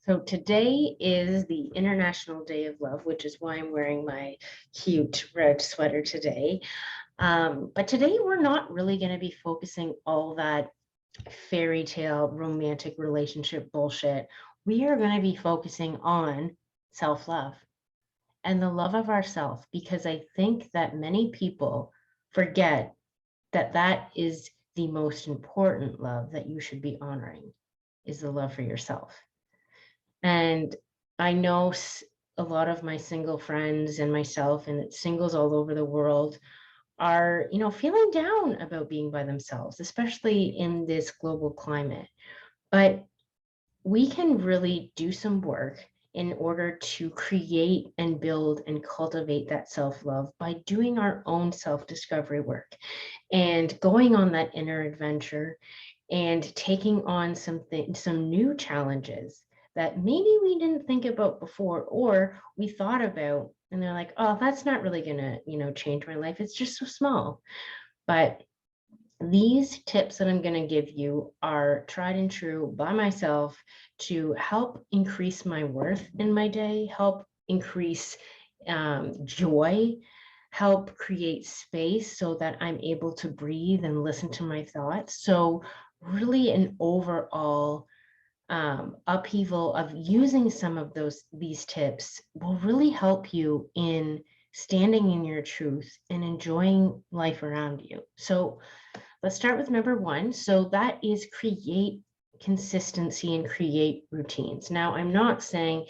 So today is the International Day of Love, which is why I'm wearing my cute red sweater today. But today we're not really going to be focusing all that fairy tale romantic relationship bullshit. We are going to be focusing on self-love and the love of ourself, because I think that many people forget that that is the most important love that you should be honoring, is the love for yourself. And I know a lot of my single friends and myself and singles all over the world are, feeling down about being by themselves, especially in this global climate. But we can really do some work in order to create and build and cultivate that self-love by doing our own self-discovery work and going on that inner adventure and taking on some new challenges that maybe we didn't think about before, or we thought about and they're like, oh, that's not really gonna, change my life. It's just so small. But these tips that I'm going to give you are tried and true by myself to help increase my worth in my day, help increase joy, help create space so that I'm able to breathe and listen to my thoughts. So really an overall upheaval of using some of these tips will really help you in standing in your truth and enjoying life around you. So let's start with number one. So that is create consistency and create routines. Now, I'm not saying,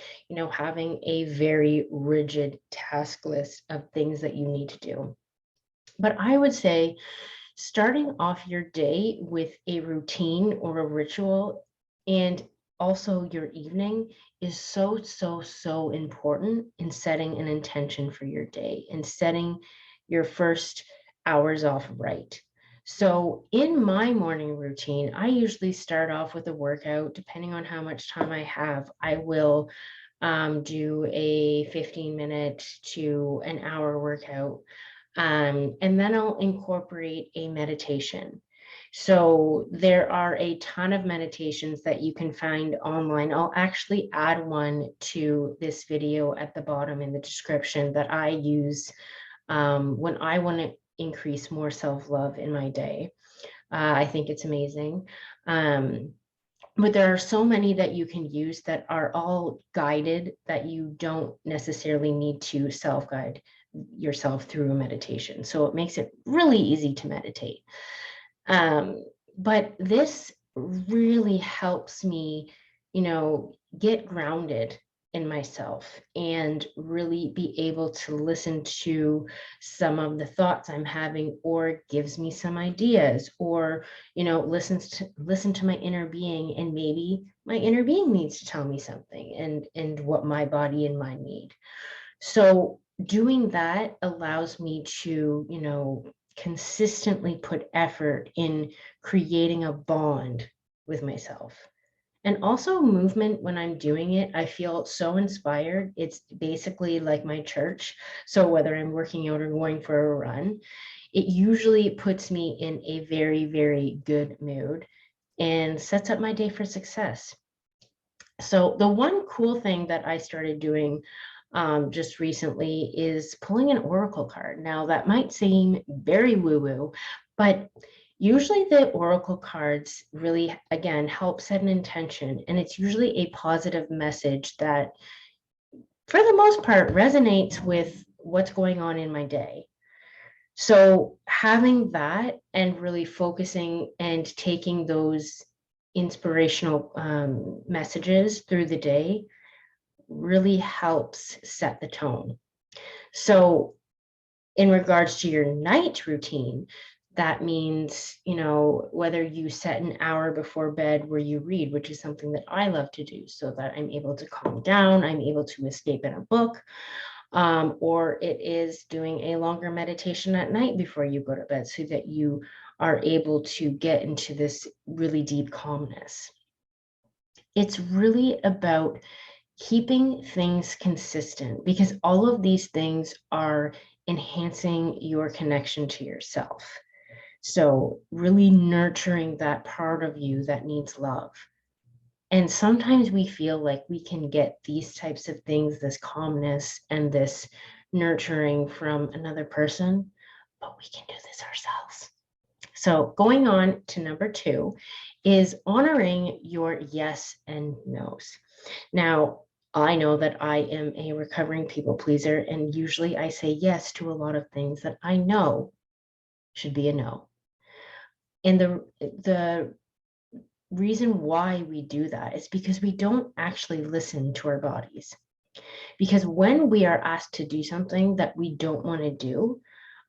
having a very rigid task list of things that you need to do, but I would say starting off your day with a routine or a ritual, and also your evening, is so important in setting an intention for your day and setting your first hours off right. So in my morning routine, I usually start off with a workout. Depending on how much time I have, I will do a 15-minute to an hour workout. And then I'll incorporate a meditation. So there are a ton of meditations that you can find online. I'll actually add one to this video at the bottom in the description that I use when I want to increase more self-love in my day. I think it's amazing. But there are so many that you can use that are all guided, that you don't necessarily need to self-guide yourself through a meditation. So it makes it really easy to meditate. But this really helps me, get grounded in myself and really be able to listen to some of the thoughts I'm having, or gives me some ideas, or listen to my inner being, and maybe my inner being needs to tell me something, and what my body and mind need. So doing that allows me to, consistently put effort in creating a bond with myself. And also movement, when I'm doing it, I feel so inspired. It's basically like my church. So whether I'm working out or going for a run, it usually puts me in a very, very good mood and sets up my day for success. So the one cool thing that I started doing just recently is pulling an oracle card. Now that might seem very woo-woo, but usually the oracle cards really, again, help set an intention, and it's usually a positive message that, for the most part, resonates with what's going on in my day. So having that and really focusing and taking those inspirational messages through the day really helps set the tone. So in regards to your night routine, that means, whether you set an hour before bed where you read, which is something that I love to do so that I'm able to calm down, I'm able to escape in a book, or it is doing a longer meditation at night before you go to bed so that you are able to get into this really deep calmness. It's really about keeping things consistent, because all of these things are enhancing your connection to yourself. So really nurturing that part of you that needs love. And sometimes we feel like we can get these types of things, this calmness and this nurturing from another person, but we can do this ourselves. So going on to number 2 is honoring your yes and no's. Now, I know that I am a recovering people pleaser, and usually I say yes to a lot of things that I know should be a no. And the reason why we do that is because we don't actually listen to our bodies. Because when we are asked to do something that we don't want to do,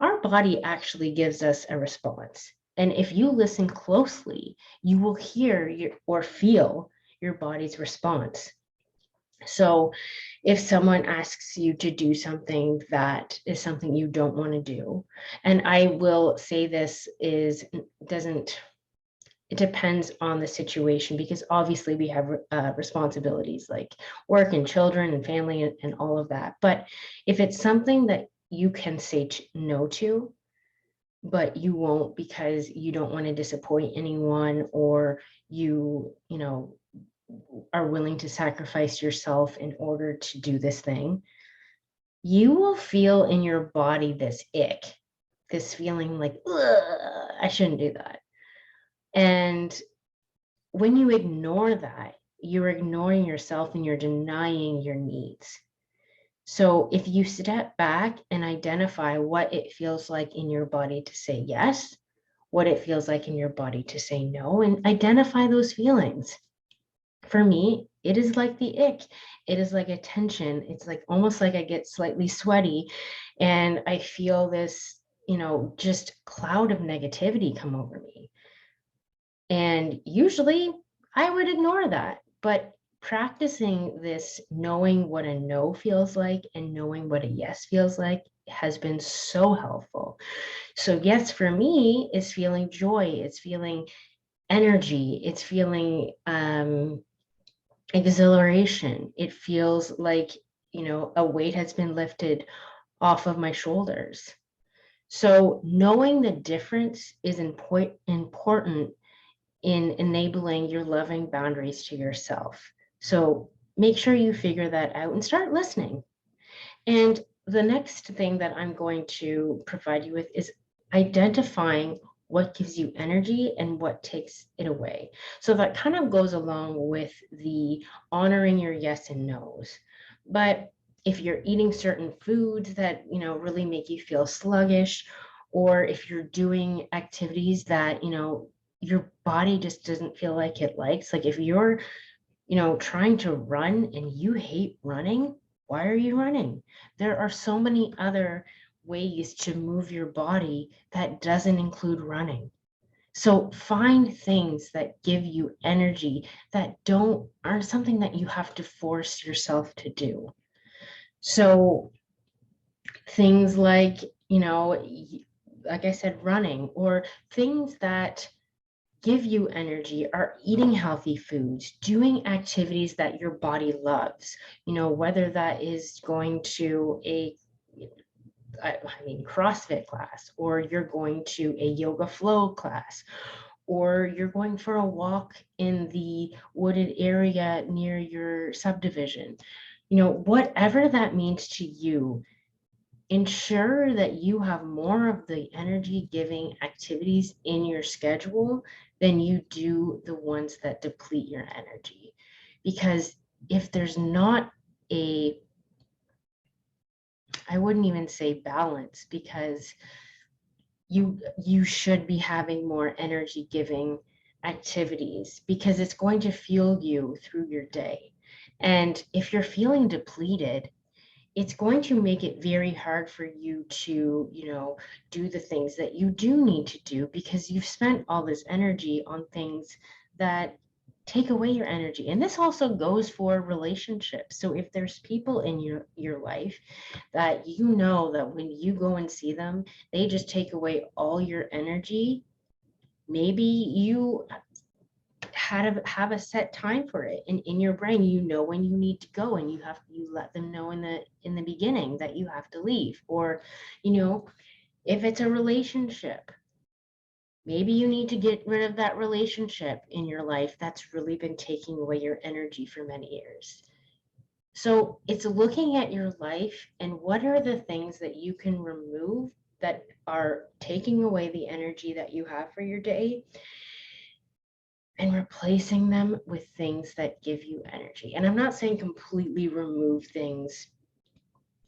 our body actually gives us a response. And if you listen closely, you will hear or feel your body's response. So if someone asks you to do something that is something you don't want to do, and I will say this is doesn't it depends on the situation, because obviously we have responsibilities like work and children and family and all of that. But if it's something that you can say no to, but you won't because you don't want to disappoint anyone, or you know, are willing to sacrifice yourself in order to do this thing, you will feel in your body this ick, this feeling like, I shouldn't do that. And when you ignore that, you're ignoring yourself and you're denying your needs. So if you step back and identify what it feels like in your body to say yes, what it feels like in your body to say no, and identify those feelings. For me, it is like the ick. It is like a tension. It's like almost like I get slightly sweaty and I feel this, just cloud of negativity come over me. And usually I would ignore that. But practicing this, knowing what a no feels like and knowing what a yes feels like, has been so helpful. So, yes, for me, is feeling joy, it's feeling energy, it's feeling exhilaration. It feels like, a weight has been lifted off of my shoulders. So, knowing the difference is important in enabling your loving boundaries to yourself. So make sure you figure that out and start listening. And the next thing that I'm going to provide you with is identifying what gives you energy and what takes it away. So that kind of goes along with the honoring your yes and no's. But if you're eating certain foods that, really make you feel sluggish, or if you're doing activities that, your body just doesn't feel like it likes, like if you're, trying to run and you hate running, why are you running? There are so many other ways to move your body that doesn't include running. So find things that give you energy that aren't something that you have to force yourself to do. So things like, like I said, running, or things that give you energy are eating healthy foods, doing activities that your body loves, whether that is going to CrossFit class, or you're going to a yoga flow class, or you're going for a walk in the wooded area near your subdivision. Whatever that means to you, ensure that you have more of the energy giving activities in your schedule than you do the ones that deplete your energy. Because if there's not I wouldn't even say balance, because you should be having more energy giving activities, because it's going to fuel you through your day. And if you're feeling depleted, it's going to make it very hard for you to, do the things that you do need to do, because you've spent all this energy on things that take away your energy. And this also goes for relationships. So if there's people in your life that that when you go and see them, they just take away all your energy, maybe you have a set time for it, and in your brain when you need to go, and you let them know in the beginning that you have to leave. Or if it's a relationship, Maybe you need to get rid of that relationship in your life that's really been taking away your energy for many years. So it's looking at your life and what are the things that you can remove that are taking away the energy that you have for your day and replacing them with things that give you energy. And I'm not saying completely remove things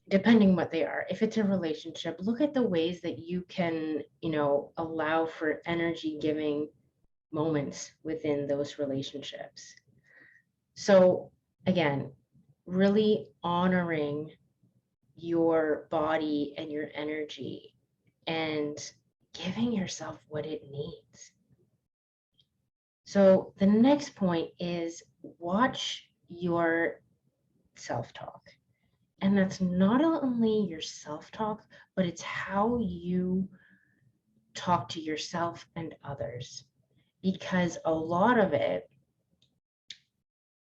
depending what they are. If it's a relationship, look at the ways that you can, allow for energy giving moments within those relationships. So again, really honoring your body and your energy and giving yourself what it needs. So the next point is watch your self-talk. And that's not only your self-talk, but it's how you talk to yourself and others. Because a lot of it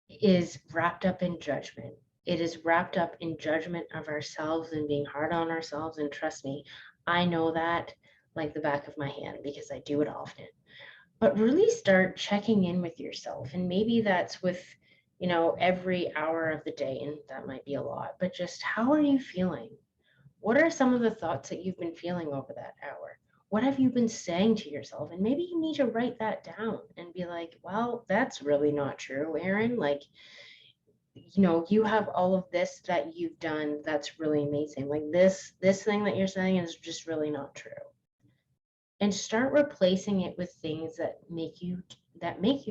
is wrapped up in judgment. It is wrapped up in judgment of ourselves and being hard on ourselves. And trust me, I know that like the back of my hand because I do it often. But really start checking in with yourself. And maybe that's with, every hour of the day. And that might be a lot, but just how are you feeling? What are some of the thoughts that you've been feeling over that hour? What have you been saying to yourself? And maybe you need to write that down and be like, well, that's really not true, Erin. Like, you have all of this that you've done that's really amazing. Like this thing that you're saying is just really not true. And start replacing it with things that make you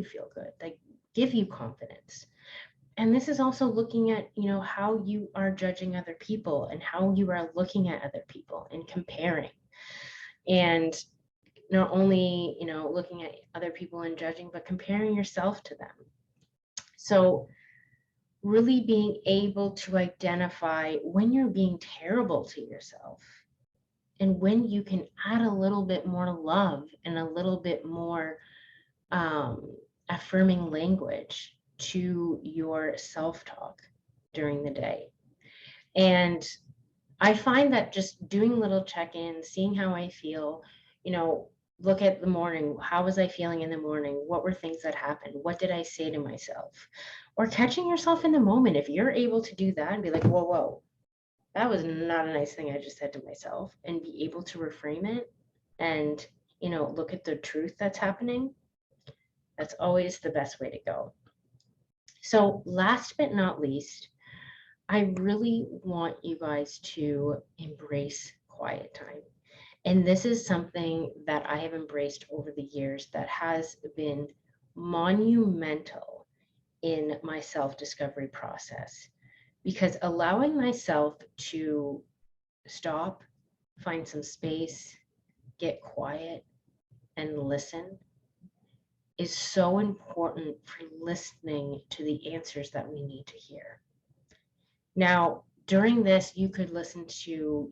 feel good, that give you confidence. And this is also looking at, how you are judging other people and how you are looking at other people and comparing. And not only, looking at other people and judging, but comparing yourself to them. So really being able to identify when you're being terrible to yourself and when you can add a little bit more love and a little bit more affirming language to your self-talk during the day. And I find that just doing little check-ins, seeing how I feel, look at the morning. How was I feeling in the morning? What were things that happened? What did I say to myself? Or catching yourself in the moment. If you're able to do that and be like, whoa, whoa, that was not a nice thing I just said to myself, and be able to reframe it and, look at the truth that's happening, that's always the best way to go. So last but not least, I really want you guys to embrace quiet time. And this is something that I have embraced over the years that has been monumental in my self-discovery process, because allowing myself to stop, find some space, get quiet, and listen is so important for listening to the answers that we need to hear. Now, during this, you could listen to,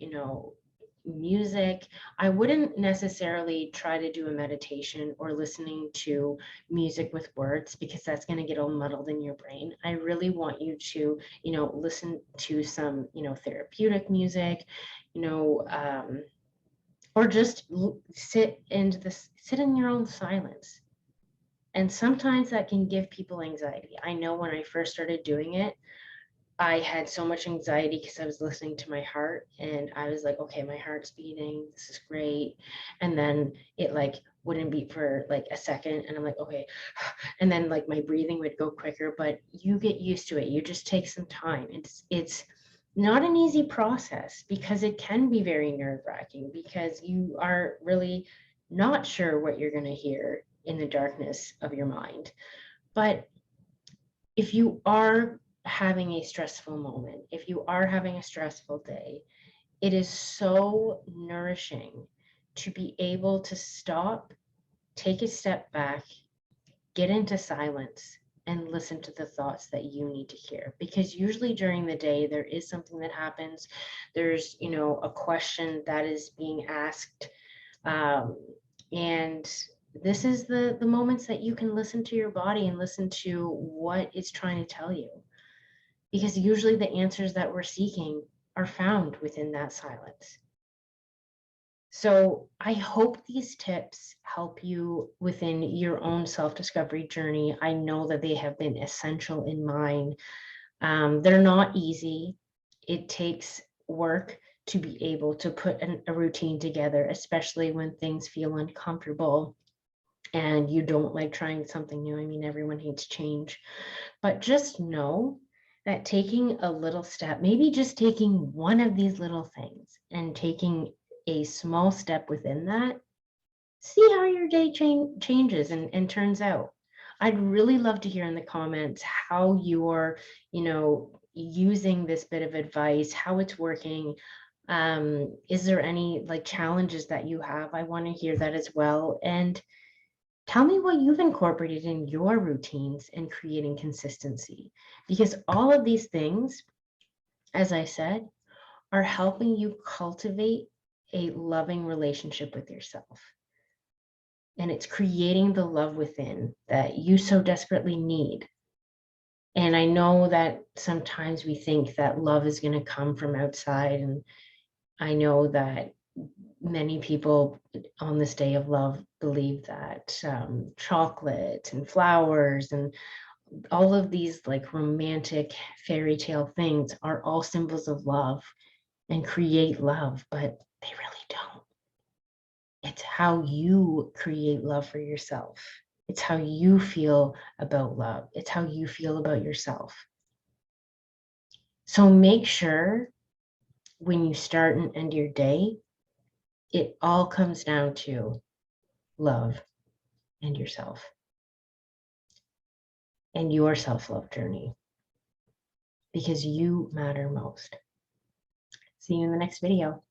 music. I wouldn't necessarily try to do a meditation or listening to music with words because that's going to get all muddled in your brain. I really want you to, listen to some, therapeutic music, you know, um, or just sit in your own silence. And sometimes that can give people anxiety. I know when I first started doing it, I had so much anxiety because I was listening to my heart and I was like, okay, my heart's beating. This is great. And then it like wouldn't beat for like a second. And I'm like, okay. And then like my breathing would go quicker, but you get used to it. You just take some time. It's not an easy process because it can be very nerve-wracking because you are really not sure what you're going to hear in the darkness of your mind. But if you are having a stressful moment, if you are having a stressful day, it is so nourishing to be able to stop, take a step back, get into silence, and listen to the thoughts that you need to hear. Because usually during the day, there is something that happens. There's, a question that is being asked. Um, and this is the moments that you can listen to your body and listen to what it's trying to tell you, because usually the answers that we're seeking are found within that silence. So I hope these tips help you within your own self-discovery journey. I know that they have been essential in mine. They're not easy. It takes work to be able to put a routine together, especially when things feel uncomfortable and you don't like trying something new. I mean, everyone hates change, but just know that taking a little step, maybe just taking one of these little things and taking a small step within that, see how your day changes and turns out. I'd really love to hear in the comments how you're, using this bit of advice, how it's working. Is there any like challenges that you have? I want to hear that as well. And tell me what you've incorporated in your routines and creating consistency, because all of these things, as I said, are helping you cultivate a loving relationship with yourself. And it's creating the love within that you so desperately need. And I know that sometimes we think that love is going to come from outside. And I know that many people on this day of love believe that chocolate and flowers and all of these like romantic fairy tale things are all symbols of love and create love, but they really don't. It's how you create love for yourself. It's how you feel about love. It's how you feel about yourself. So make sure when you start and end your day, it all comes down to love and yourself and your self-love journey, because you matter most. See you in the next video.